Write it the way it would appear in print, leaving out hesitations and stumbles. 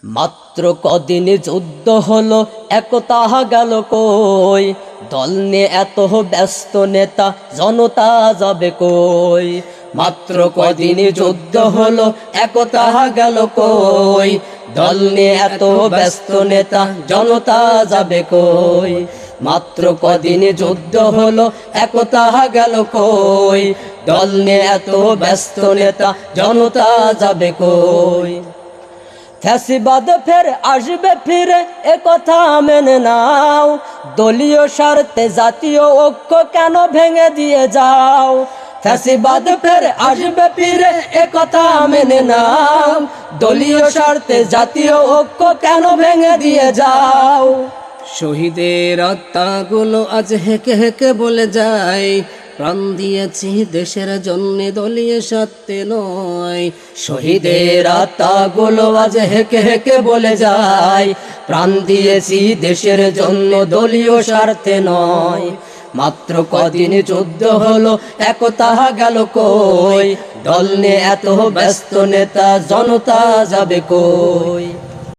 মাত্র কদিন যুদ্ধ হলো একতা গেল কই, দল নিয়ে এত ব্যস্ত নেতা জনতা যাবে কই। মাত্র কদিন যুদ্ধ হলো একতা গেল কই, দল নিয়ে এত ব্যস্ত নেতা জনতা যাবে কই। মাত্র কদিন যুদ্ধ হলো একতা গেল কই, দল নিয়ে এত ব্যস্ত নেতা জনতা যাবে কই। ফ্যাসিবাদ ফের আসবে ফিরে একথা মেনে নাও, দলীয় স্বার্থে জাতীয় ঐক্য কেন ভেঙে দিয়ে যাও। ফ্যাসিবাদ ফের আসবে ফিরে একথা মেনে নাও, দলীয় স্বার্থে জাতীয় ঐক্য কেন ভেঙে দিয়ে যাও। শহীদের আত্মাগুলো আজ হেকে হেকে বলে যায়, প্রাণ দিয়েছি দেশের জন্য দলীয় স্বার্থে নয়। শহীদের আত্মাগুলো আজ হেকে হেকে বলে যায়, প্রাণ দিয়েছি দেশের জন্য দলীয় স্বার্থে নয়। মাত্র কদিন যুদ্ধ হলো একতা গেল কই, দল নিয়ে এত ব্যস্ত নেতা জনতা যাবে কই।